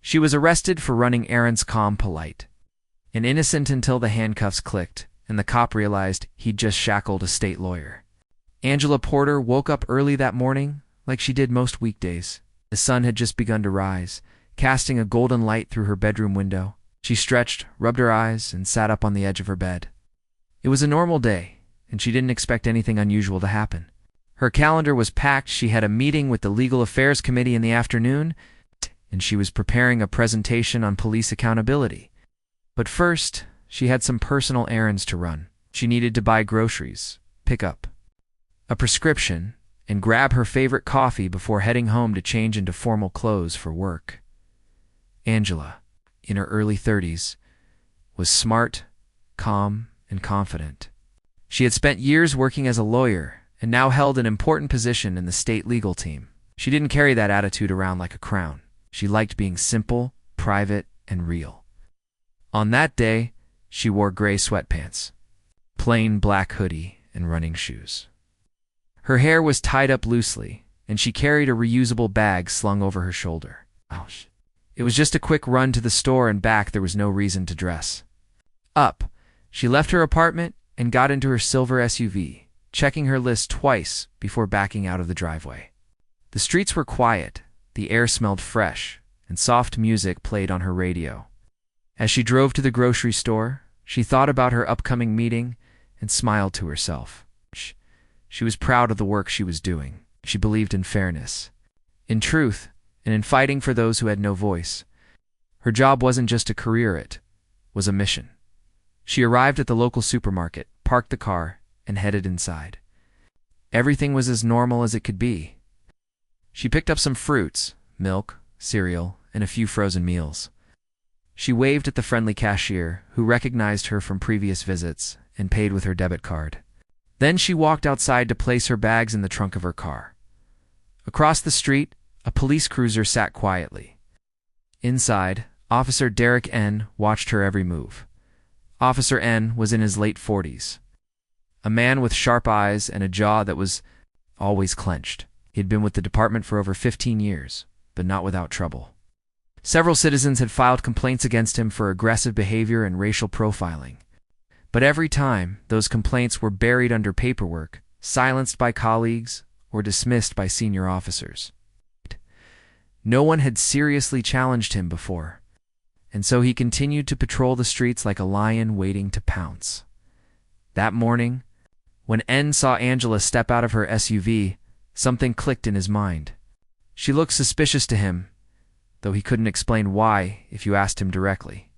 She was arrested for running errands calm, polite, and innocent until the handcuffs clicked and the cop realized he'd just shackled a state lawyer. Angela Porter woke up early that morning, like she did most weekdays. The sun had just begun to rise, casting a golden light through her bedroom window. She stretched, rubbed her eyes, and sat up on the edge of her bed. It was a normal day, and she didn't expect anything unusual to happen. Her calendar was packed. She had a meeting with the Legal Affairs Committee in the afternoon, and she was preparing a presentation on police accountability. But first, she had some personal errands to run. She needed to buy groceries, pick up a prescription, and grab her favorite coffee before heading home to change into formal clothes for work. Angela, in her early 30s, was smart, calm, and confident. She had spent years working as a lawyer and now held an important position in the state legal team. She didn't carry that attitude around like a crown. She liked being simple, private, and real. On that day, she wore gray sweatpants, plain black hoodie, and running shoes. Her hair was tied up loosely, and she carried a reusable bag slung over her shoulder. It was just a quick run to the store and back. There was no reason to dress up. She left her apartment and got into her silver SUV, checking her list twice before backing out of the driveway. The streets were quiet, the air smelled fresh, and soft music played on her radio. As she drove to the grocery store, she thought about her upcoming meeting and smiled to herself. She was proud of the work she was doing. She believed in fairness, in truth, and in fighting for those who had no voice. Her job wasn't just a career, it was a mission. She arrived at the local supermarket, parked the car, and headed inside. Everything was as normal as it could be. She picked up some fruits, milk, cereal, and a few frozen meals. She waved at the friendly cashier, who recognized her from previous visits, and paid with her debit card. Then she walked outside to place her bags in the trunk of her car. Across the street, a police cruiser sat quietly. Inside, Officer Derek N. watched her every move. Officer N. was in his late 40s, a man with sharp eyes and a jaw that was always clenched. He had been with the department for over 15 years, but not without trouble. Several citizens had filed complaints against him for aggressive behavior and racial profiling. But every time, those complaints were buried under paperwork, silenced by colleagues, or dismissed by senior officers. No one had seriously challenged him before, and so he continued to patrol the streets like a lion waiting to pounce. That morning, when N saw Angela step out of her SUV, something clicked in his mind. She looked suspicious to him, though he couldn't explain why if you asked him directly.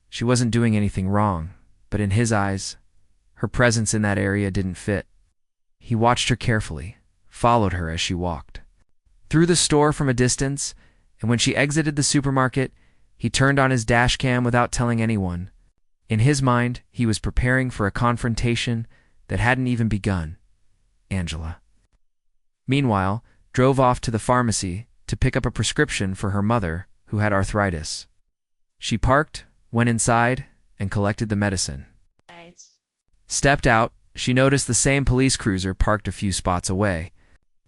She wasn't doing anything wrong, but in his eyes, her presence in that area didn't fit. He watched her carefully, followed her as she walked through the store from a distance, and when she exited the supermarket, he turned on his dash cam without telling anyone. In his mind, he was preparing for a confrontation that hadn't even begun. Angela, meanwhile, drove off to the pharmacy to pick up a prescription for her mother, who had arthritis. She parked, went inside, and collected the medicine. Stepped out, she noticed the same police cruiser parked a few spots away.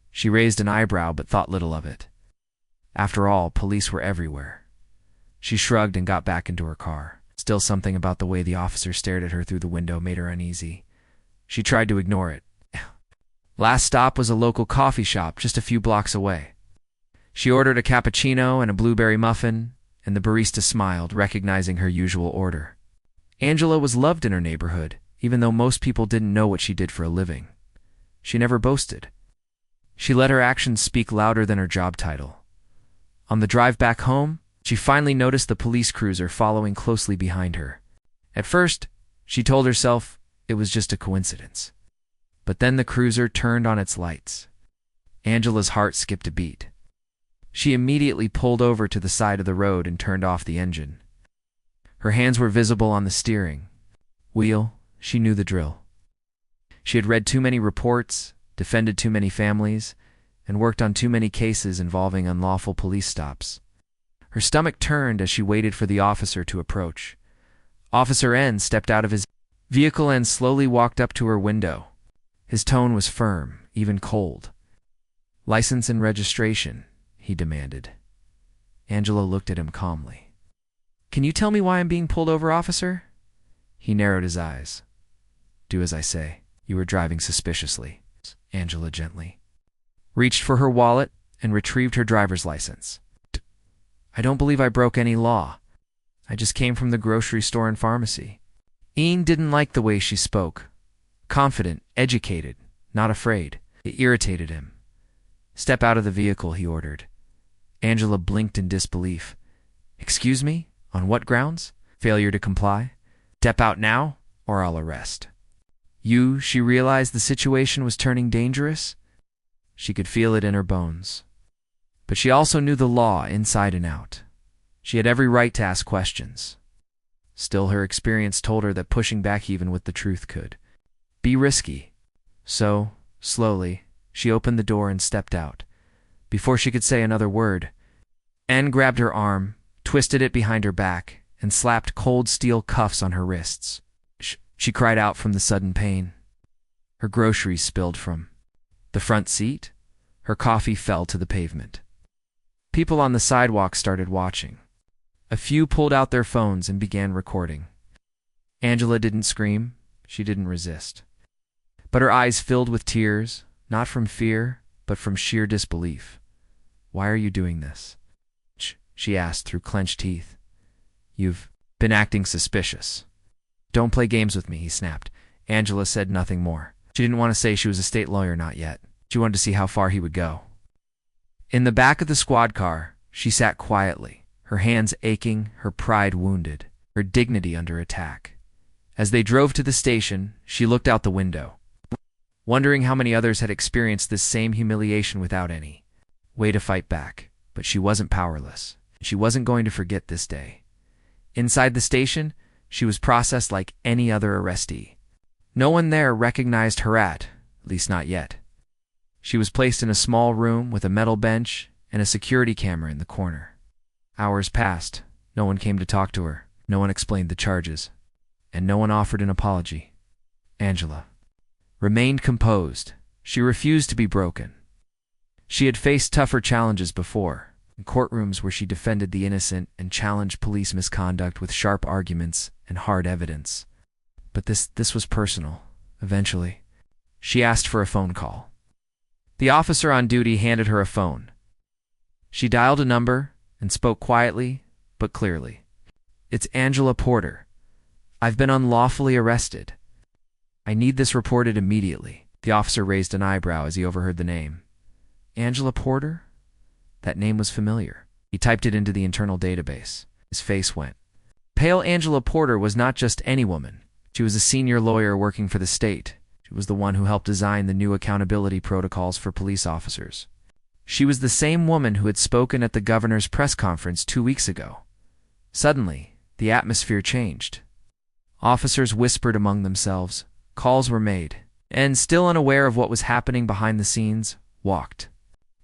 She raised an eyebrow but thought little of it. After all, police were everywhere. She shrugged and got back into her car. Still, something about the way the officer stared at her through the window made her uneasy. She tried to ignore it. Last stop was a local coffee shop just a few blocks away. She ordered a cappuccino and a blueberry muffin, and the barista smiled, recognizing her usual order. Angela was loved in her neighborhood, even though most people didn't know what she did for a living. She never boasted. She let her actions speak louder than her job title. On the drive back home, she finally noticed the police cruiser following closely behind her. At first, she told herself it was just a coincidence. But then the cruiser turned on its lights. Angela's heart skipped a beat. She immediately pulled over to the side of the road and turned off the engine. Her hands were visible on the steering wheel. She knew the drill. She had read too many reports, defended too many families, and worked on too many cases involving unlawful police stops. Her stomach turned as she waited for the officer to approach. Officer N stepped out of his vehicle and slowly walked up to her window. His tone was firm, even cold. "License and registration," he demanded. Angela looked at him calmly. "Can you tell me why I'm being pulled over, officer?" He narrowed his eyes. "Do as I say. You were driving suspiciously." Angela gently reached for her wallet and retrieved her driver's license. "I don't believe I broke any law. I just came from the grocery store and pharmacy." Ian didn't like the way she spoke. Confident, educated, not afraid. It irritated him. "Step out of the vehicle," he ordered. Angela blinked in disbelief. "Excuse me? On what grounds? Failure to comply? Step out now, or I'll arrest." She realized the situation was turning dangerous. She could feel it in her bones. But she also knew the law inside and out. She had every right to ask questions. Still, her experience told her that pushing back even with the truth could be risky. So, slowly, she opened the door and stepped out. Before she could say another word, Anne grabbed her arm, twisted it behind her back, and slapped cold steel cuffs on her wrists. She cried out from the sudden pain. Her groceries spilled from the front seat. Her coffee fell to the pavement. People on the sidewalk started watching. A few pulled out their phones and began recording. Angela didn't scream. She didn't resist. But her eyes filled with tears, not from fear, but from sheer disbelief. "Why are you doing this?" she asked through clenched teeth. "You've been acting suspicious." "Don't play games with me," he snapped. Angela said nothing more. She didn't want to say she was a state lawyer, not yet. She wanted to see how far he would go. In the back of the squad car, she sat quietly, her hands aching, her pride wounded, her dignity under attack. As they drove to the station, she looked out the window, wondering how many others had experienced this same humiliation without any way to fight back. But she wasn't powerless. She wasn't going to forget this day. Inside the station, she was processed like any other arrestee. No one there recognized her at least not yet. She was placed in a small room with a metal bench and a security camera in the corner. Hours passed. No one came to talk to her. No one explained the charges. And no one offered an apology. Angela remained composed. She refused to be broken. She had faced tougher challenges before, in courtrooms where she defended the innocent and challenged police misconduct with sharp arguments and hard evidence. But this was personal. Eventually, she asked for a phone call. The officer on duty handed her a phone. She dialed a number and spoke quietly but clearly. "It's Angela Porter. I've been unlawfully arrested. I need this reported immediately." The officer raised an eyebrow as he overheard the name. Angela Porter? That name was familiar. He typed it into the internal database. His face went pale. Angela Porter was not just any woman. She was a senior lawyer working for the state. She was the one who helped design the new accountability protocols for police officers. She was the same woman who had spoken at the governor's press conference 2 weeks ago. Suddenly, the atmosphere changed. Officers whispered among themselves. Calls were made. And, still unaware of what was happening behind the scenes, walked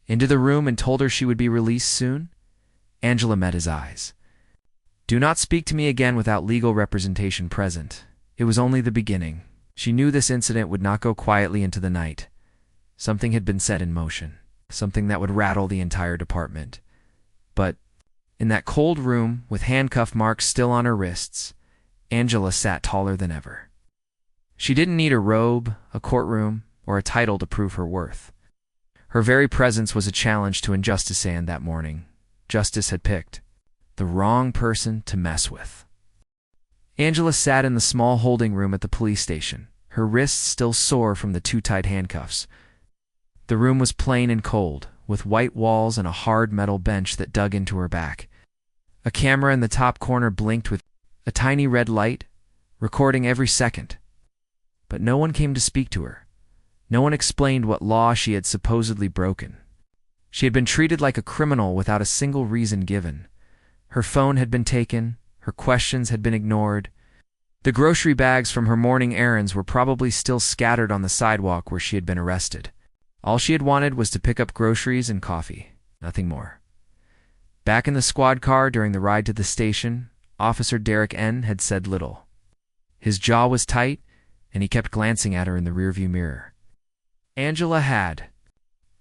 into the room and told her she would be released soon. Angela met his eyes. "Do not speak to me again without legal representation present." It was only the beginning. She knew this incident would not go quietly into the night. Something had been set in motion, something that would rattle the entire department. But in that cold room, with handcuff marks still on her wrists, Angela sat taller than ever. She didn't need a robe, a courtroom, or a title to prove her worth. Her very presence was a challenge to injustice, and that morning, justice had picked the wrong person to mess with. Angela sat in the small holding room at the police station, her wrists still sore from the too tight handcuffs. The room was plain and cold, with white walls and a hard metal bench that dug into her back. A camera in the top corner blinked with a tiny red light, recording every second. But no one came to speak to her. No one explained what law she had supposedly broken. She had been treated like a criminal without a single reason given. Her phone had been taken. Her questions had been ignored. The grocery bags from her morning errands were probably still scattered on the sidewalk where she had been arrested. All she had wanted was to pick up groceries and coffee, nothing more. Back in the squad car during the ride to the station, Officer Derek N. had said little. His jaw was tight, and he kept glancing at her in the rearview mirror. Angela had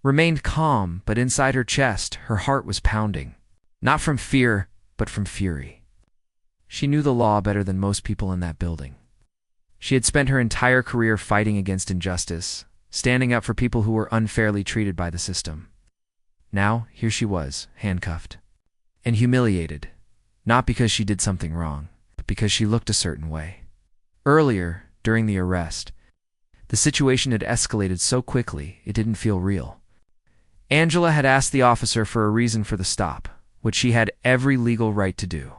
remained calm, but inside her chest, her heart was pounding. Not from fear, but from fury. She knew the law better than most people in that building. She had spent her entire career fighting against injustice, standing up for people who were unfairly treated by the system. Now, here she was, handcuffed. And humiliated, not because she did something wrong, but because she looked a certain way. Earlier, during the arrest, the situation had escalated so quickly it didn't feel real. Angela had asked the officer for a reason for the stop, which she had every legal right to do.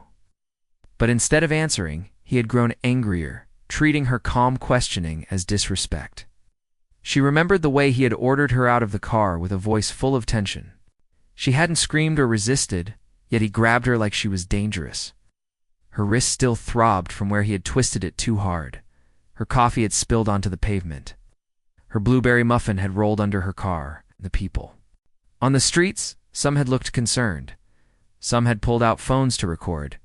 But instead of answering, he had grown angrier, treating her calm questioning as disrespect. She remembered the way he had ordered her out of the car with a voice full of tension. She hadn't screamed or resisted, yet he grabbed her like she was dangerous. Her wrist still throbbed from where he had twisted it too hard. Her coffee had spilled onto the pavement. Her blueberry muffin had rolled under her car, the people. On the streets, some had looked concerned. Some had pulled out phones to record,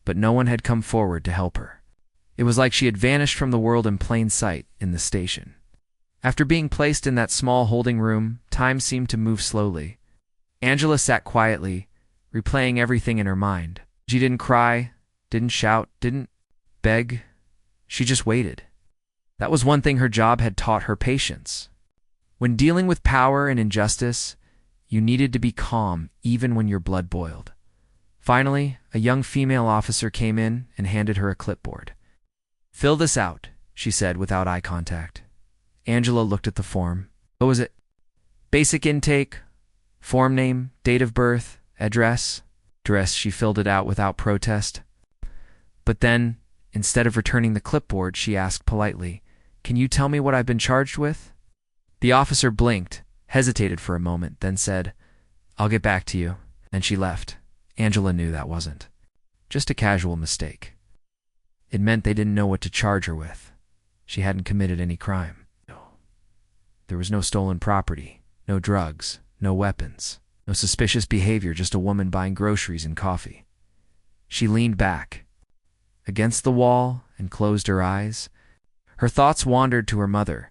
but no one had come forward to help her. It was like she had vanished from the world in plain sight in the station. After being placed in that small holding room, time seemed to move slowly. Angela sat quietly, replaying everything in her mind. She didn't cry, didn't shout, didn't beg. She just waited. That was one thing her job had taught her: patience. When dealing with power and injustice, you needed to be calm even when your blood boiled. Finally, a young female officer came in and handed her a clipboard. "Fill this out," she said without eye contact. Angela looked at the form. What was it? Basic intake, form name, date of birth, address. She filled it out without protest. But then, instead of returning the clipboard, she asked politely, "Can you tell me what I've been charged with?" The officer blinked, hesitated for a moment, then said, "I'll get back to you," and she left. Angela knew that wasn't just a casual mistake. It meant they didn't know what to charge her with. She hadn't committed any crime. There was no stolen property, no drugs, no weapons, no suspicious behavior, just a woman buying groceries and coffee. She leaned back against the wall and closed her eyes. Her thoughts wandered to her mother,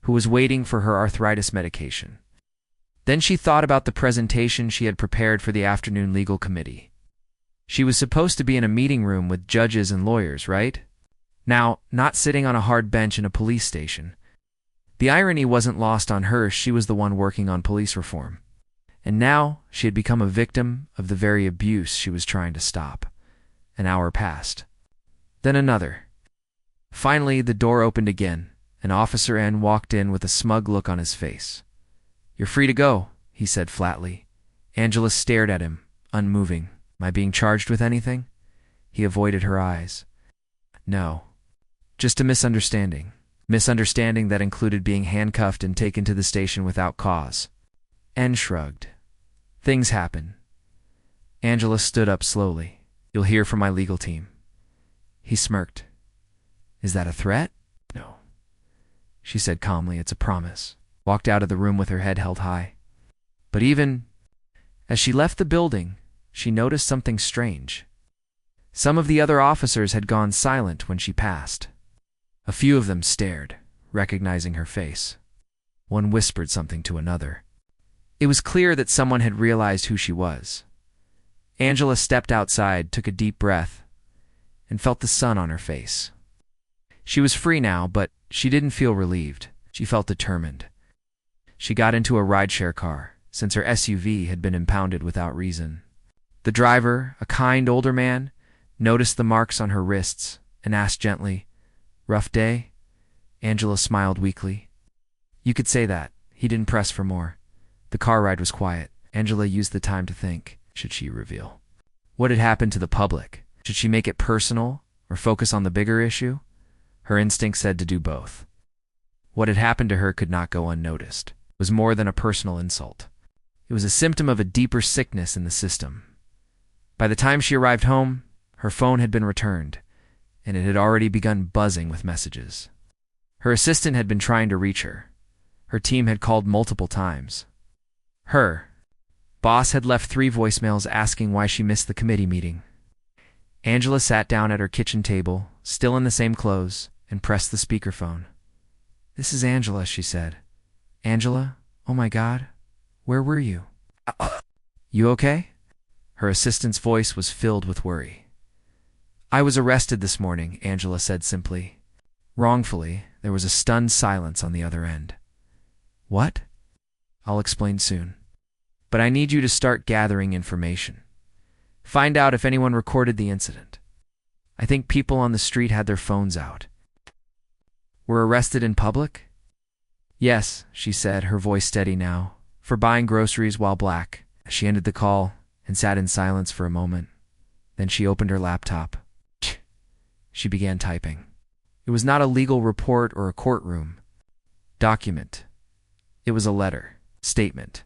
who was waiting for her arthritis medication. Then she thought about the presentation she had prepared for the afternoon legal committee. She was supposed to be in a meeting room with judges and lawyers, right? Now, not sitting on a hard bench in a police station. The irony wasn't lost on her. She was the one working on police reform. And now she had become a victim of the very abuse she was trying to stop. An hour passed. Then another. Finally, the door opened again, and Officer N walked in with a smug look on his face. "You're free to go," he said flatly. Angela stared at him, unmoving. "Am I being charged with anything?" He avoided her eyes. "No. Just a misunderstanding. Misunderstanding that included being handcuffed and taken to the station without cause." N shrugged. "Things happen." Angela stood up slowly. "You'll hear from my legal team." He smirked. "Is that a threat?" "No," she said calmly. "It's a promise." Walked out of the room with her head held high. But even as she left the building, she noticed something strange. Some of the other officers had gone silent when she passed. A few of them stared, recognizing her face. One whispered something to another. It was clear that someone had realized who she was. Angela stepped outside, took a deep breath, and felt the sun on her face. She was free now, but she didn't feel relieved. She felt determined. She got into a rideshare car, since her SUV had been impounded without reason. The driver, a kind older man, noticed the marks on her wrists and asked gently, "Rough day?" Angela smiled weakly. You could say that. He didn't press for more. The car ride was quiet. Angela used the time to think. Should she reveal what had happened to the public? Should she make it personal or focus on the bigger issue? Her instinct said to do both. What had happened to her could not go unnoticed. It was more than a personal insult. It was a symptom of a deeper sickness in the system. By the time she arrived home, her phone had been returned, and it had already begun buzzing with messages. Her assistant had been trying to reach her. Her team had called multiple times. Her boss had left 3 voicemails asking why she missed the committee meeting. Angela sat down at her kitchen table, still in the same clothes, and pressed the speakerphone. "This is Angela," she said. "Angela? Oh my God. Where were you?" "You okay?" Her assistant's voice was filled with worry. "I was arrested this morning," Angela said simply. Wrongfully, there was a stunned silence on the other end. "What?" "I'll explain soon. But I need you to start gathering information. Find out if anyone recorded the incident. I think people on the street had their phones out." "Were arrested in public?" "Yes," she said, her voice steady now, "for buying groceries while black." She ended the call and sat in silence for a moment. Then she opened her laptop. She began typing. It was not a legal report or a courtroom document. It was a letter, statement.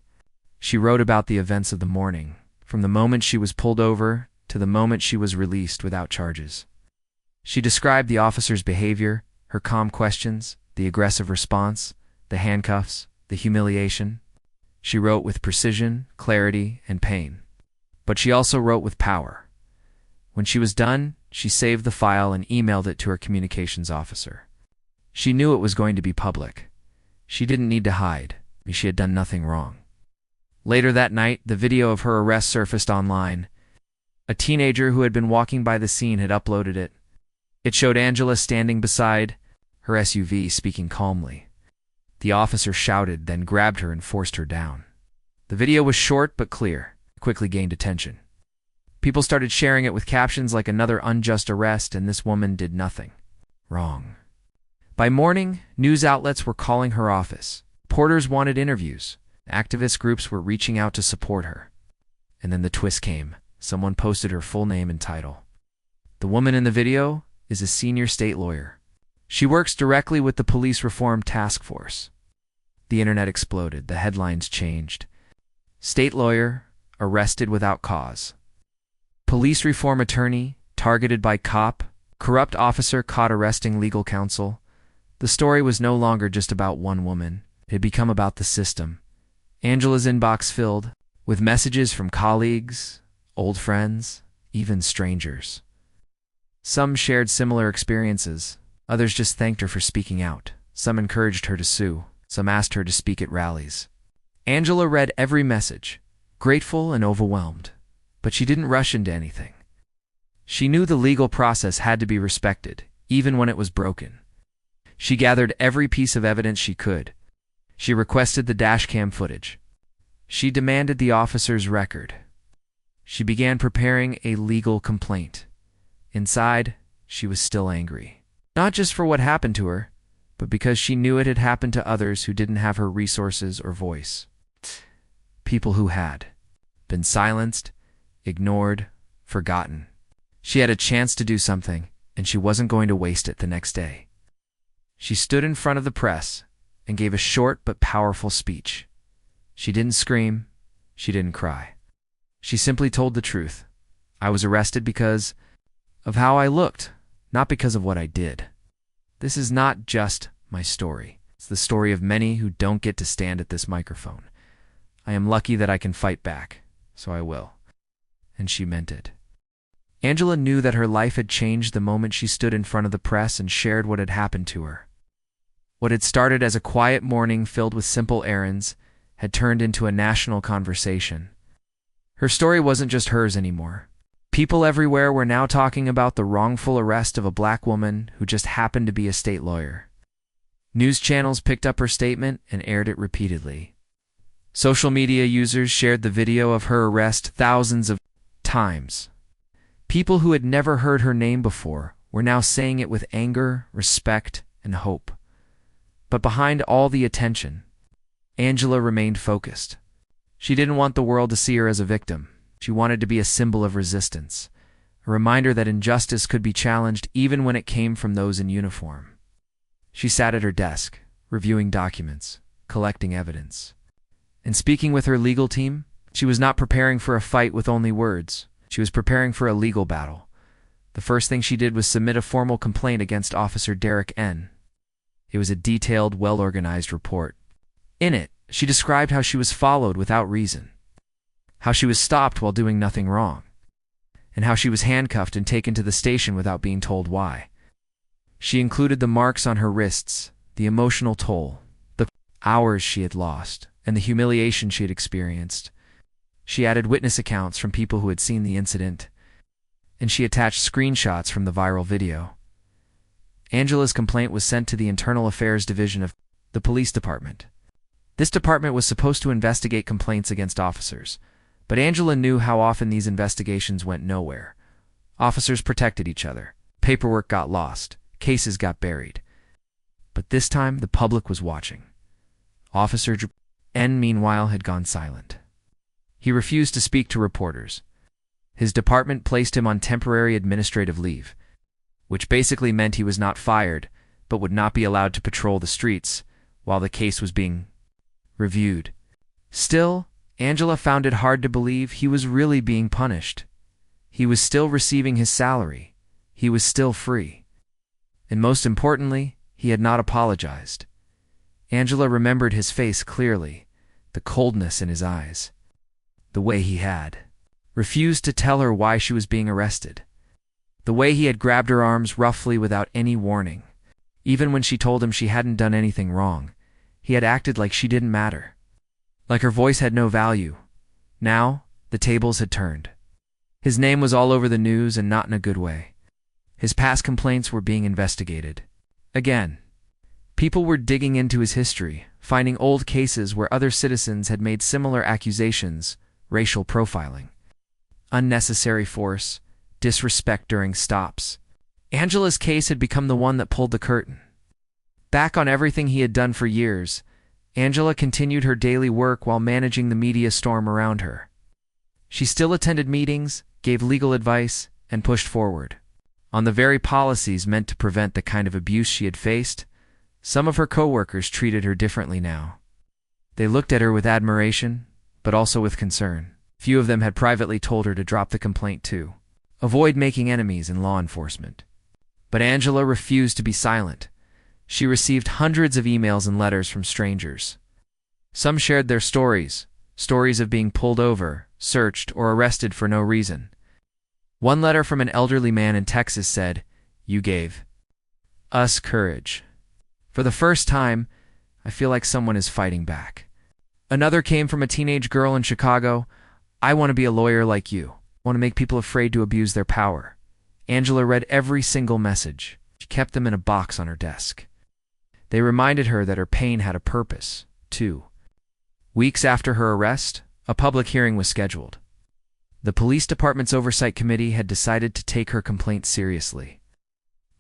She wrote about the events of the morning, from the moment she was pulled over to the moment she was released without charges. She described the officer's behavior, her calm questions, the aggressive response, the handcuffs, the humiliation. She wrote with precision, clarity, and pain. But she also wrote with power. When she was done, she saved the file and emailed it to her communications officer. She knew it was going to be public. She didn't need to hide. She had done nothing wrong. Later that night, the video of her arrest surfaced online. A teenager who had been walking by the scene had uploaded it. It showed Angela standing beside her SUV, speaking calmly. The officer shouted, then grabbed her and forced her down. The video was short but clear. It quickly gained attention. People started sharing it with captions like "another unjust arrest, and this woman did nothing wrong." By morning, news outlets were calling her office. Reporters wanted interviews. Activist groups were reaching out to support her. And then the twist came. Someone posted her full name and title. The woman in the video is a senior state lawyer. She works directly with the Police Reform Task Force. The internet exploded. The headlines changed. State lawyer, arrested without cause. Police reform attorney, targeted by cop. Corrupt officer caught arresting legal counsel. The story was no longer just about one woman. It had become about the system. Angela's inbox filled with messages from colleagues, old friends, even strangers. Some shared similar experiences. Others just thanked her for speaking out. Some encouraged her to sue. Some asked her to speak at rallies. Angela read every message, grateful and overwhelmed. But she didn't rush into anything. She knew the legal process had to be respected, even when it was broken. She gathered every piece of evidence she could. She requested the dashcam footage. She demanded the officer's record. She began preparing a legal complaint. Inside, she was still angry. Not just for what happened to her, but because she knew it had happened to others who didn't have her resources or voice. People who had been silenced, ignored, forgotten. She had a chance to do something, and she wasn't going to waste it the next day. She stood in front of the press and gave a short but powerful speech. She didn't scream. She didn't cry. She simply told the truth. I was arrested because of how I looked, not because of what I did. This is not just my story. It's the story of many who don't get to stand at this microphone. I am lucky that I can fight back, so I will. And she meant it. Angela knew that her life had changed the moment she stood in front of the press and shared what had happened to her. What had started as a quiet morning filled with simple errands had turned into a national conversation. Her story wasn't just hers anymore. People everywhere were now talking about the wrongful arrest of a black woman who just happened to be a state lawyer. News channels picked up her statement and aired it repeatedly. Social media users shared the video of her arrest thousands of times. People who had never heard her name before were now saying it with anger, respect, and hope. But behind all the attention, Angela remained focused. She didn't want the world to see her as a victim. She wanted to be a symbol of resistance, a reminder that injustice could be challenged even when it came from those in uniform. She sat at her desk, reviewing documents, collecting evidence. And speaking with her legal team, she was not preparing for a fight with only words. She was preparing for a legal battle. The first thing she did was submit a formal complaint against Officer Derek N. It was a detailed, well-organized report. In it, she described how she was followed without reason, how she was stopped while doing nothing wrong, and how she was handcuffed and taken to the station without being told why. She included the marks on her wrists, the emotional toll, the hours she had lost, and the humiliation she had experienced. She added witness accounts from people who had seen the incident, and she attached screenshots from the viral video. Angela's complaint was sent to the Internal Affairs Division of the police department. This department was supposed to investigate complaints against officers, but Angela knew how often these investigations went nowhere. Officers protected each other. Paperwork got lost. Cases got buried. But this time, the public was watching. Officer N, meanwhile, had gone silent. He refused to speak to reporters. His department placed him on temporary administrative leave, which basically meant he was not fired, but would not be allowed to patrol the streets while the case was being reviewed. Still, Angela found it hard to believe he was really being punished. He was still receiving his salary. He was still free. And most importantly, he had not apologized. Angela remembered his face clearly, the coldness in his eyes, the way he had refused to tell her why she was being arrested, the way he had grabbed her arms roughly without any warning. Even when she told him she hadn't done anything wrong, he had acted like she didn't matter, like her voice had no value. Now, the tables had turned. His name was all over the news, and not in a good way. His past complaints were being investigated. Again, people were digging into his history, finding old cases where other citizens had made similar accusations: racial profiling, unnecessary force, disrespect during stops. Angela's case had become the one that pulled the curtain. Back on everything he had done for years, Angela continued her daily work while managing the media storm around her. She still attended meetings, gave legal advice, and pushed forward on the very policies meant to prevent the kind of abuse she had faced. Some of her co-workers treated her differently now. They looked at her with admiration, but also with concern. Few of them had privately told her to drop the complaint too. Avoid making enemies in law enforcement. But Angela refused to be silent. She received hundreds of emails and letters from strangers. Some shared their stories of being pulled over, searched, or arrested for no reason. One letter from an elderly man in Texas said, "You gave us courage. For the first time, I feel like someone is fighting back." Another came from a teenage girl in Chicago. "I want to be a lawyer like you. I want to make people afraid to abuse their power." Angela read every single message. She kept them in a box on her desk. They reminded her that her pain had a purpose, too. Weeks after her arrest, a public hearing was scheduled. The police department's oversight committee had decided to take her complaint seriously,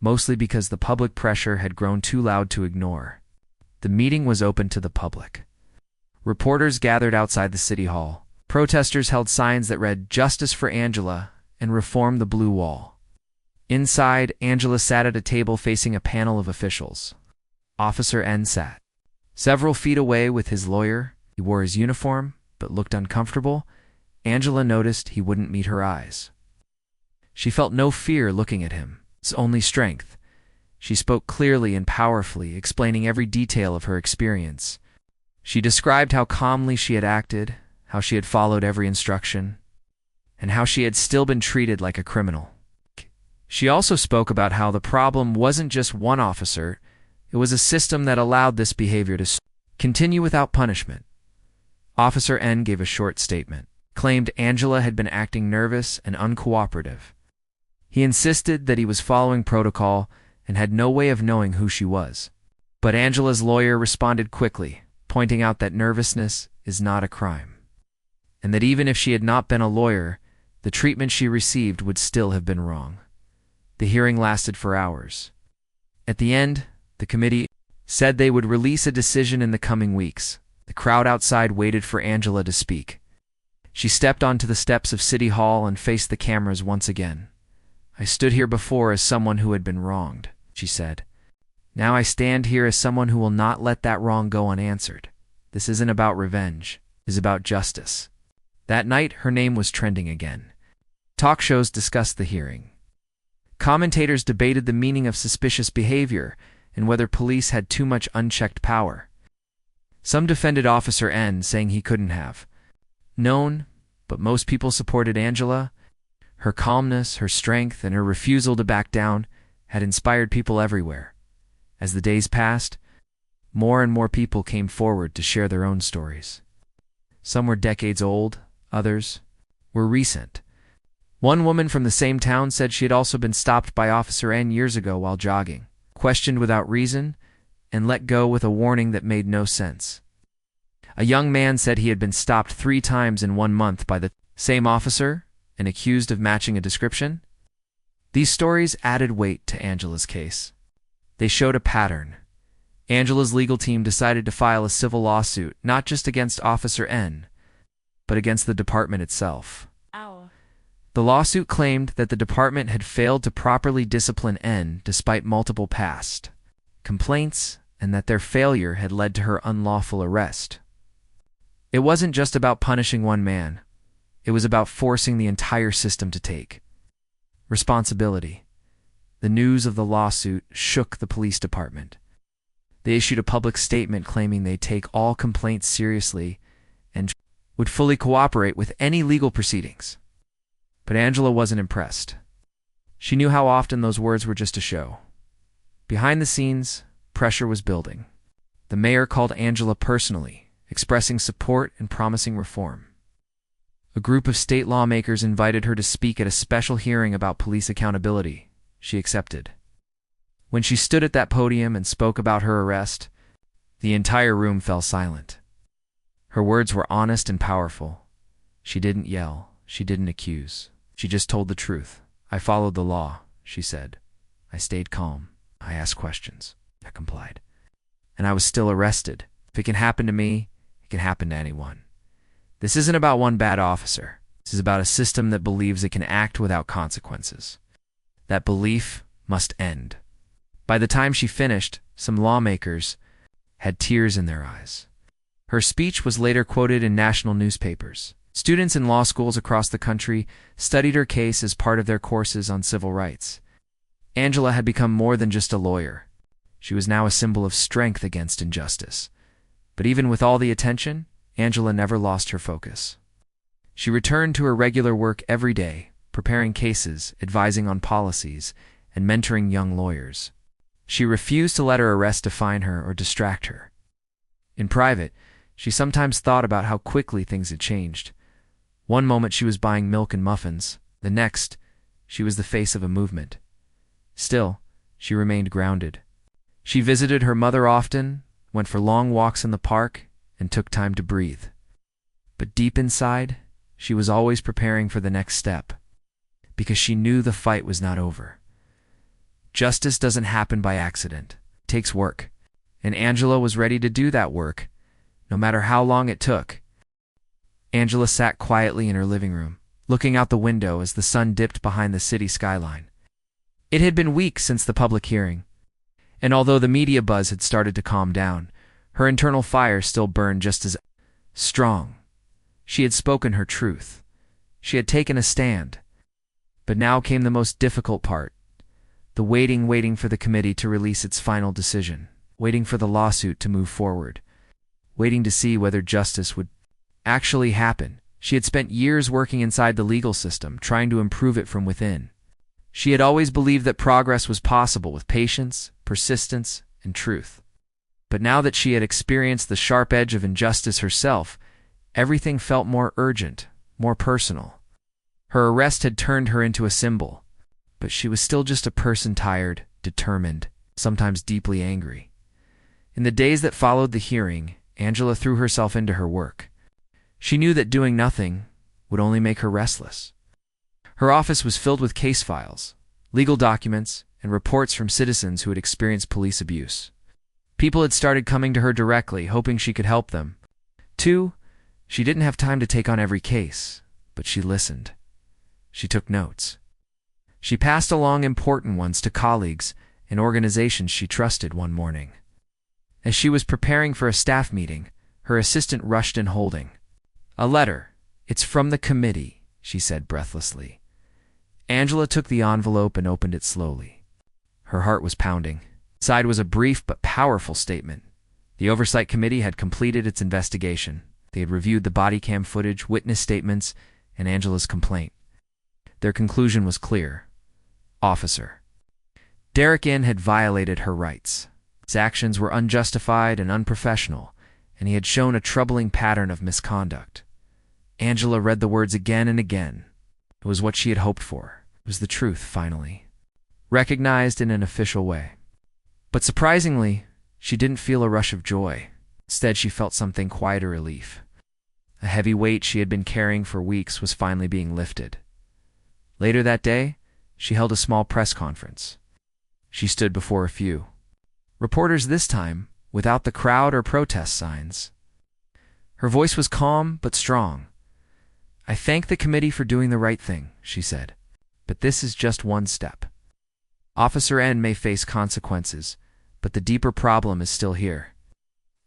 mostly because the public pressure had grown too loud to ignore. The meeting was open to the public. Reporters gathered outside the city hall. Protesters held signs that read "Justice for Angela" and "Reform the Blue Wall." Inside, Angela sat at a table facing a panel of officials. Officer N sat several feet away with his lawyer. He wore his uniform, but looked uncomfortable. Angela noticed he wouldn't meet her eyes. She felt no fear looking at him, it's only strength. She spoke clearly and powerfully, explaining every detail of her experience. She described how calmly she had acted, how she had followed every instruction, and how she had still been treated like a criminal. She also spoke about how the problem wasn't just one officer, it was a system that allowed this behavior to continue without punishment. Officer N gave a short statement, claimed Angela had been acting nervous and uncooperative. He insisted that he was following protocol and had no way of knowing who she was. But Angela's lawyer responded quickly, pointing out that nervousness is not a crime, and that even if she had not been a lawyer, the treatment she received would still have been wrong. The hearing lasted for hours. At the end, the committee said they would release a decision in the coming weeks. The crowd outside waited for Angela to speak. She stepped onto the steps of City Hall and faced the cameras once again. "I stood here before as someone who had been wronged," she said. "Now I stand here as someone who will not let that wrong go unanswered. This isn't about revenge. It is about justice." That night, her name was trending again. Talk shows discussed the hearing. Commentators debated the meaning of suspicious behavior and whether police had too much unchecked power. Some defended Officer N, saying he couldn't have known, but most people supported Angela. Her calmness, her strength, and her refusal to back down had inspired people everywhere. As the days passed, more and more people came forward to share their own stories. Some were decades old, Others were recent. One woman from the same town said she had also been stopped by Officer N years ago while jogging, questioned without reason, and let go with a warning that made no sense. A young man said he had been stopped 3 times in 1 month by the same officer and accused of matching a description. These stories added weight to Angela's case. They showed a pattern. Angela's legal team decided to file a civil lawsuit not just against Officer N, but against the department itself. Ow. The lawsuit claimed that the department had failed to properly discipline N despite multiple past complaints and that their failure had led to her unlawful arrest. It wasn't just about punishing one man. It was about forcing the entire system to take responsibility. The news of the lawsuit shook the police department. They issued a public statement claiming they'd take all complaints seriously and would fully cooperate with any legal proceedings. But Angela wasn't impressed. She knew how often those words were just a show. Behind the scenes, pressure was building. The mayor called Angela personally, expressing support and promising reform. A group of state lawmakers invited her to speak at a special hearing about police accountability. She accepted. When she stood at that podium and spoke about her arrest, the entire room fell silent. Her words were honest and powerful. She didn't yell. She didn't accuse. She just told the truth. I followed the law, she said. I stayed calm. I asked questions. I complied. And I was still arrested. If it can happen to me, it can happen to anyone. This isn't about one bad officer. This is about a system that believes it can act without consequences. That belief must end. By the time she finished, some lawmakers had tears in their eyes. Her speech was later quoted in national newspapers. Students in law schools across the country studied her case as part of their courses on civil rights. Angela had become more than just a lawyer. She was now a symbol of strength against injustice. But even with all the attention, Angela never lost her focus. She returned to her regular work every day, preparing cases, advising on policies, and mentoring young lawyers. She refused to let her arrest define her or distract her. In private, she sometimes thought about how quickly things had changed. One moment she was buying milk and muffins. The next, she was the face of a movement. Still, she remained grounded. She visited her mother often, went for long walks in the park, and took time to breathe. But deep inside, she was always preparing for the next step, because she knew the fight was not over. Justice doesn't happen by accident. It takes work. And Angela was ready to do that work, no matter how long it took. Angela sat quietly in her living room, looking out the window as the sun dipped behind the city skyline. It had been weeks since the public hearing, and although the media buzz had started to calm down, her internal fire still burned just as strong. She had spoken her truth. She had taken a stand. But now came the most difficult part. The waiting for the committee to release its final decision, waiting for the lawsuit to move forward, waiting to see whether justice would actually happen. She had spent years working inside the legal system, trying to improve it from within. She had always believed that progress was possible with patience, persistence, and truth. But now that she had experienced the sharp edge of injustice herself, everything felt more urgent, more personal. Her arrest had turned her into a symbol, but she was still just a person, tired, determined, sometimes deeply angry. In the days that followed the hearing, Angela threw herself into her work. She knew that doing nothing would only make her restless. Her office was filled with case files, legal documents, and reports from citizens who had experienced police abuse. People had started coming to her directly, hoping she could help them. She didn't have time to take on every case, but she listened. She took notes. She passed along important ones to colleagues and organizations she trusted one morning. As she was preparing for a staff meeting, her assistant rushed in holding a letter. "It's from the committee," she said breathlessly. Angela took the envelope and opened it slowly. Her heart was pounding. Inside was a brief but powerful statement. The Oversight Committee had completed its investigation. They had reviewed the body cam footage, witness statements, and Angela's complaint. Their conclusion was clear. Officer Derek Inn had violated her rights. His actions were unjustified and unprofessional, and he had shown a troubling pattern of misconduct. Angela read the words again and again. It was what she had hoped for. It was the truth, finally, recognized in an official way. But surprisingly, she didn't feel a rush of joy. Instead, she felt something quite a relief. A heavy weight she had been carrying for weeks was finally being lifted. Later that day, she held a small press conference. She stood before a few reporters, this time without the crowd or protest signs. Her voice was calm but strong. "I thank the committee for doing the right thing," she said, "but this is just one step. Officer N may face consequences, but the deeper problem is still here.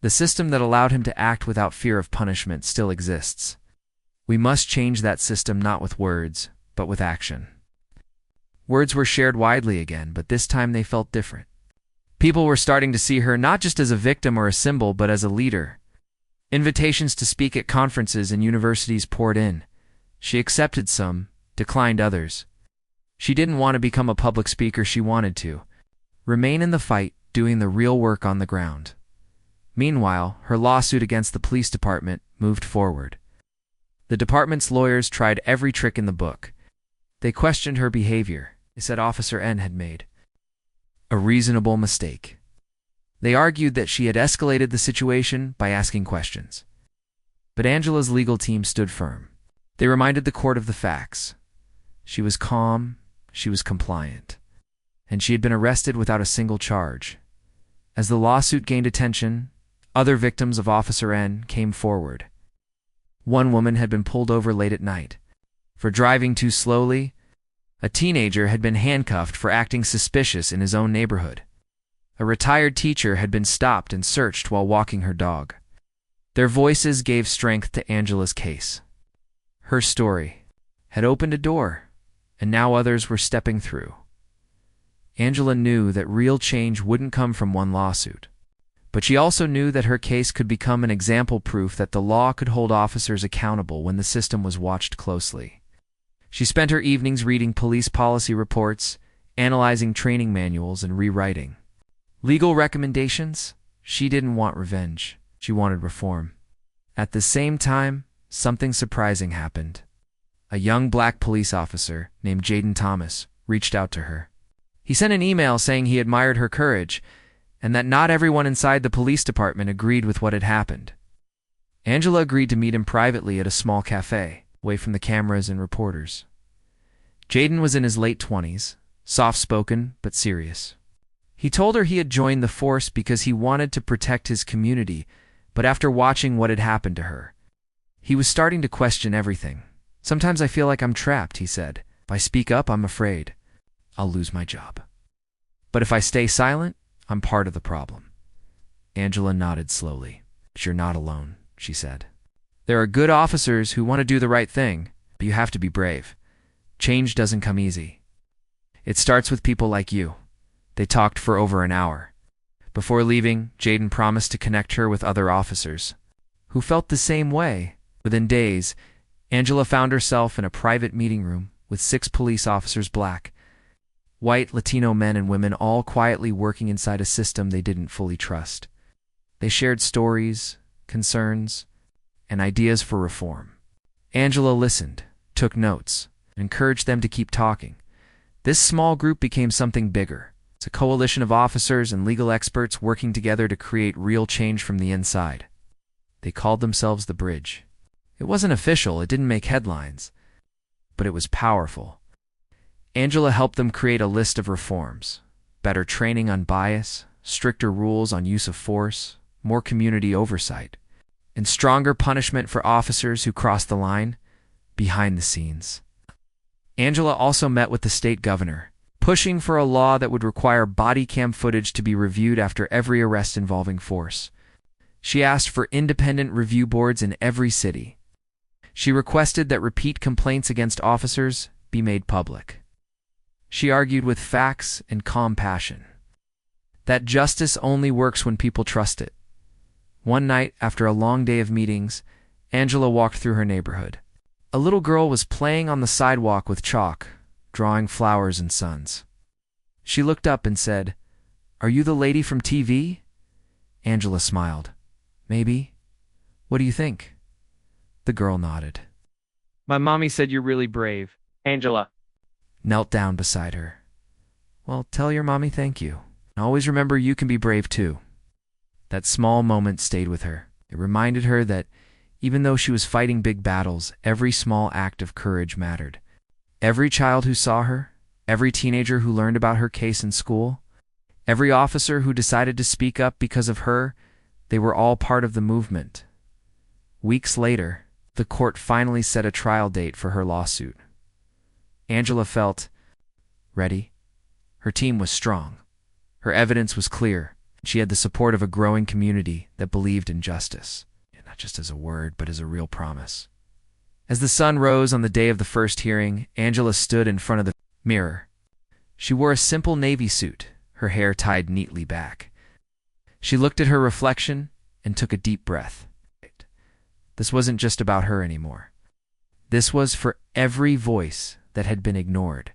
The system that allowed him to act without fear of punishment still exists. We must change that system, not with words, but with action." Words were shared widely again, but this time they felt different. People were starting to see her not just as a victim or a symbol, but as a leader. Invitations to speak at conferences and universities poured in. She accepted some, declined others. She didn't want to become a public speaker, she wanted to remain in the fight, doing the real work on the ground. Meanwhile, her lawsuit against the police department moved forward. The department's lawyers tried every trick in the book. They questioned her behavior. They said Officer N had made a reasonable mistake. They argued that she had escalated the situation by asking questions. But Angela's legal team stood firm. They reminded the court of the facts. She was calm, she was compliant, and she had been arrested without a single charge. As the lawsuit gained attention, other victims of Officer N came forward. One woman had been pulled over late at night for driving too slowly. A teenager had been handcuffed for acting suspicious in his own neighborhood. A retired teacher had been stopped and searched while walking her dog. Their voices gave strength to Angela's case. Her story had opened a door, and now others were stepping through. Angela knew that real change wouldn't come from one lawsuit. But she also knew that her case could become an example, proof that the law could hold officers accountable when the system was watched closely. She spent her evenings reading police policy reports, analyzing training manuals, and rewriting legal recommendations. She didn't want revenge. She wanted reform. At the same time, something surprising happened. A young black police officer named Jaden Thomas reached out to her. He sent an email saying he admired her courage, and that not everyone inside the police department agreed with what had happened. Angela agreed to meet him privately at a small cafe, away from the cameras and reporters. Jaden was in his late 20s, soft-spoken but serious. He told her he had joined the force because he wanted to protect his community, but after watching what had happened to her, he was starting to question everything. "Sometimes I feel like I'm trapped," he said. "If I speak up, I'm afraid I'll lose my job. But if I stay silent, I'm part of the problem." Angela nodded slowly. "But you're not alone," she said. "There are good officers who want to do the right thing, but you have to be brave. Change doesn't come easy. It starts with people like you." They talked for over an hour. Before leaving, Jaden promised to connect her with other officers who felt the same way. Within days, Angela found herself in a private meeting room with 6 police officers, black, white, Latino men and women, all quietly working inside a system they didn't fully trust. They shared stories, concerns, and ideas for reform. Angela listened, took notes, and encouraged them to keep talking. This small group became something bigger. It's a coalition of officers and legal experts working together to create real change from the inside. They called themselves the Bridge. It wasn't official, it didn't make headlines, but it was powerful. Angela helped them create a list of reforms: better training on bias, stricter rules on use of force, more community oversight, and stronger punishment for officers who cross the line. Behind the scenes, Angela also met with the state governor, pushing for a law that would require body cam footage to be reviewed after every arrest involving force. She asked for independent review boards in every city. She requested that repeat complaints against officers be made public. She argued with facts and calm passion that justice only works when people trust it. One night, after a long day of meetings, Angela walked through her neighborhood. A little girl was playing on the sidewalk with chalk, drawing flowers and suns. She looked up and said, "Are you the lady from TV?" Angela smiled. "Maybe. What do you think?" The girl nodded. My mommy said you're really brave. Angela. knelt down beside her. Well, tell your mommy thank you. And always remember you can be brave too. That small moment stayed with her. It reminded her that even though she was fighting big battles, every small act of courage mattered. Every child who saw her, every teenager who learned about her case in school, every officer who decided to speak up because of her, they were all part of the movement. Weeks later, the court finally set a trial date for her lawsuit. Angela felt ready. Her team was strong. Her evidence was clear. She had the support of a growing community that believed in justice, not just as a word, but as a real promise. As the sun rose on the day of the first hearing, Angela stood in front of the mirror. She wore a simple navy suit, her hair tied neatly back. She looked at her reflection and took a deep breath. This wasn't just about her anymore. This was for every voice that had been ignored,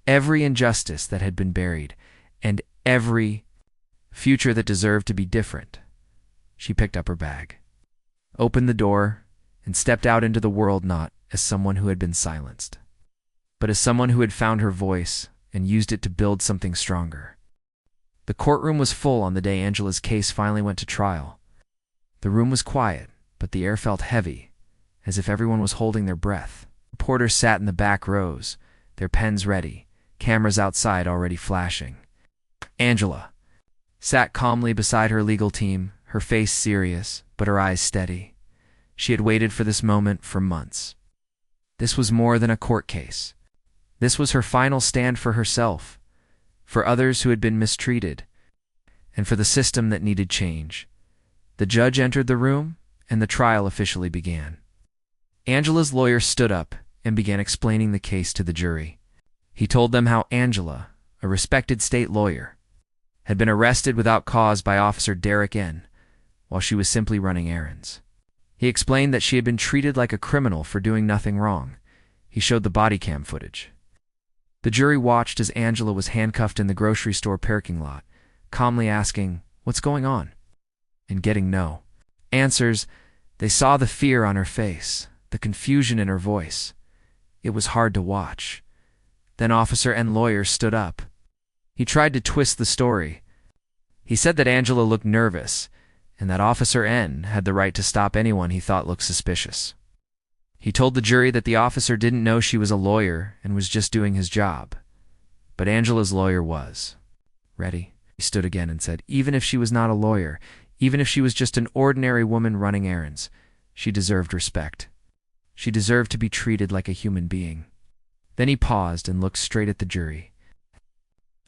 every injustice that had been buried, and every future that deserved to be different. She picked up her bag, opened the door, and stepped out into the world not as someone who had been silenced, but as someone who had found her voice and used it to build something stronger. The courtroom was full on the day Angela's case finally went to trial. The room was quiet, but the air felt heavy, as if everyone was holding their breath. Reporters sat in the back rows, their pens ready, cameras outside already flashing. Angela sat calmly beside her legal team, her face serious, but her eyes steady. She had waited for this moment for months. This was more than a court case. This was her final stand for herself, for others who had been mistreated, and for the system that needed change. The judge entered the room, and the trial officially began. Angela's lawyer stood up and began explaining the case to the jury. He told them how Angela, a respected state lawyer, had been arrested without cause by Officer Derek N. while she was simply running errands. He explained that she had been treated like a criminal for doing nothing wrong. He showed the body cam footage. The jury watched as Angela was handcuffed in the grocery store parking lot, calmly asking, "What's going on?" and getting no answers. They saw the fear on her face, the confusion in her voice. It was hard to watch. Then Officer N. lawyer stood up. He tried to twist the story. He said that Angela looked nervous, and that Officer N. had the right to stop anyone he thought looked suspicious. He told the jury that the officer didn't know she was a lawyer and was just doing his job. But Angela's lawyer was. Ready? He stood again and said, even if she was not a lawyer, even if she was just an ordinary woman running errands, she deserved respect. She deserved to be treated like a human being. Then he paused and looked straight at the jury.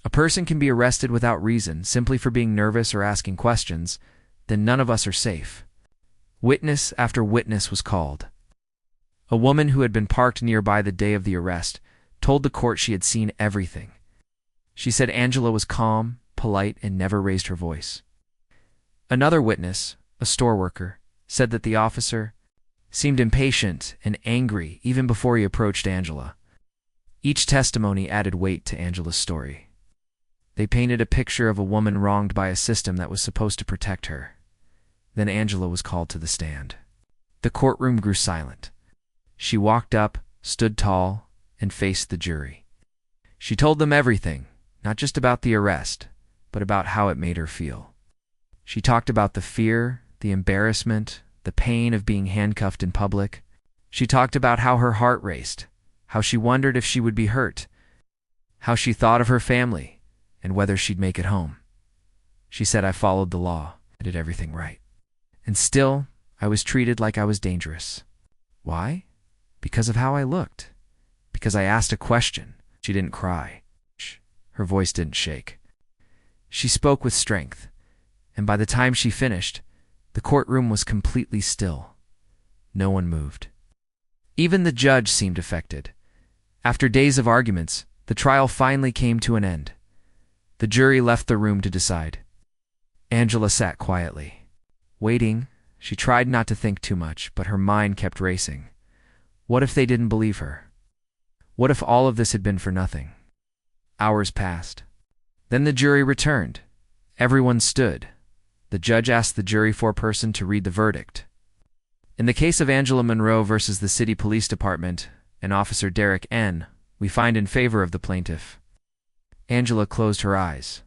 A person can be arrested without reason, simply for being nervous or asking questions, then none of us are safe. Witness after witness was called. A woman who had been parked nearby the day of the arrest told the court she had seen everything. She said Angela was calm, polite, and never raised her voice. Another witness, a store worker, said that the officer seemed impatient and angry even before he approached Angela. Each testimony added weight to Angela's story. They painted a picture of a woman wronged by a system that was supposed to protect her. Then Angela was called to the stand. The courtroom grew silent. She walked up, stood tall, and faced the jury. She told them everything, not just about the arrest, but about how it made her feel. She talked about the fear, the embarrassment, the pain of being handcuffed in public. She talked about how her heart raced, how she wondered if she would be hurt, how she thought of her family, and whether she'd make it home. She said, I followed the law, I did everything right. And still, I was treated like I was dangerous. Why? Because of how I looked. Because I asked a question. She didn't cry. Her voice didn't shake. She spoke with strength, and by the time she finished, the courtroom was completely still. No one moved. Even the judge seemed affected. After days of arguments, the trial finally came to an end. The jury left the room to decide. Angela sat quietly. Waiting, she tried not to think too much, but her mind kept racing. What if they didn't believe her? What if all of this had been for nothing? Hours passed. Then the jury returned. Everyone stood. The judge asked the jury foreperson to read the verdict. In the case of Angela Monroe versus the City Police Department and Officer Derek N., we find in favor of the plaintiff. Angela closed her eyes.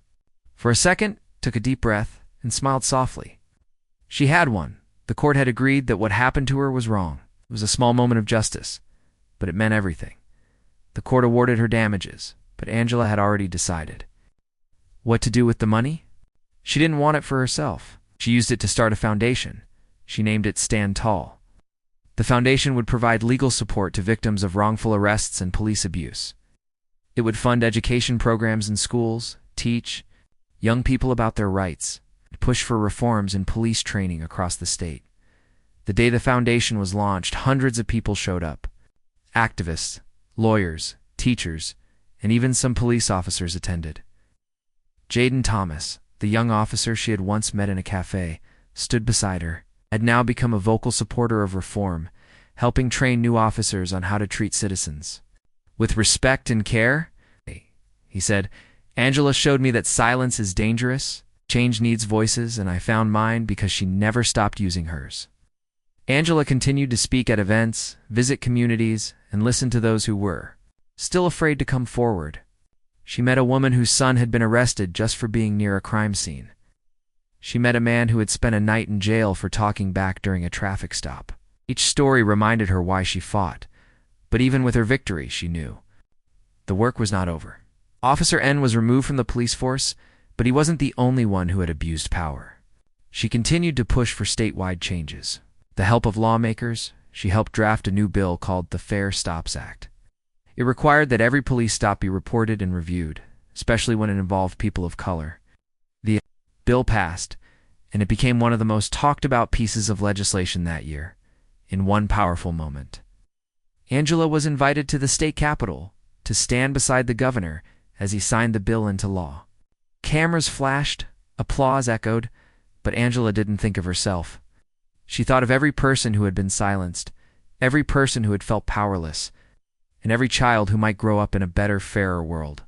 For a second, took a deep breath, and smiled softly. She had won. The court had agreed that what happened to her was wrong. It was a small moment of justice, but it meant everything. The court awarded her damages, but Angela had already decided. What to do with the money? She didn't want it for herself. She used it to start a foundation. She named it Stand Tall. The foundation would provide legal support to victims of wrongful arrests and police abuse. It would fund education programs in schools, teach young people about their rights, and push for reforms in police training across the state. The day the foundation was launched, hundreds of people showed up. Activists, lawyers, teachers, and even some police officers attended. Jaden Thomas, the young officer she had once met in a cafe, stood beside her, had now become a vocal supporter of reform, helping train new officers on how to treat citizens. With respect and care, he said, Angela showed me that silence is dangerous, change needs voices, and I found mine because she never stopped using hers. Angela continued to speak at events, visit communities, and listen to those who were still afraid to come forward. She met a woman whose son had been arrested just for being near a crime scene. She met a man who had spent a night in jail for talking back during a traffic stop. Each story reminded her why she fought, but even with her victory, she knew the work was not over. Officer N was removed from the police force, but he wasn't the only one who had abused power. She continued to push for statewide changes. With the help of lawmakers, she helped draft a new bill called the Fair Stops Act. It required that every police stop be reported and reviewed, especially when it involved people of color. The bill passed, and it became one of the most talked about pieces of legislation that year. In one powerful moment, Angela was invited to the state capitol to stand beside the governor as he signed the bill into law. Cameras flashed, applause echoed, but Angela didn't think of herself. She thought of every person who had been silenced, every person who had felt powerless, and every child who might grow up in a better, fairer world.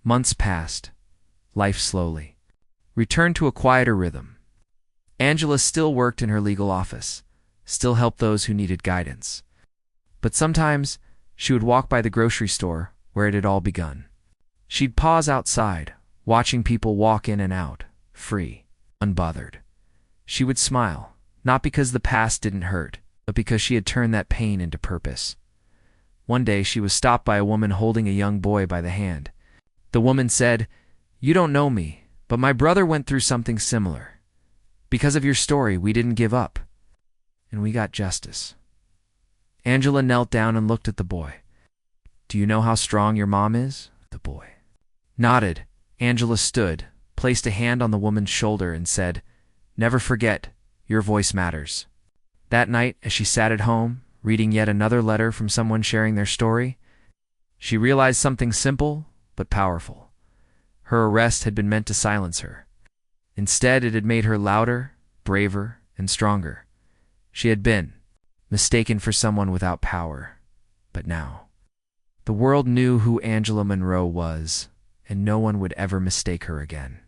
Months passed. Life slowly returned to a quieter rhythm. Angela still worked in her legal office, still helped those who needed guidance. But sometimes she would walk by the grocery store where it had all begun. She'd pause outside, watching people walk in and out, free, unbothered. She would smile, not because the past didn't hurt, but because she had turned that pain into purpose. One day she was stopped by a woman holding a young boy by the hand. The woman said, "You don't know me, but my brother went through something similar. Because of your story, we didn't give up, and we got justice." Angela knelt down and looked at the boy. "Do you know how strong your mom is?" The boy nodded. Angela stood, placed a hand on the woman's shoulder, and said, "Never forget, your voice matters." That night, as she sat at home, reading yet another letter from someone sharing their story, she realized something simple but powerful. Her arrest had been meant to silence her. Instead, it had made her louder, braver, and stronger. She had been mistaken for someone without power. But now, the world knew who Angela Monroe was, and no one would ever mistake her again.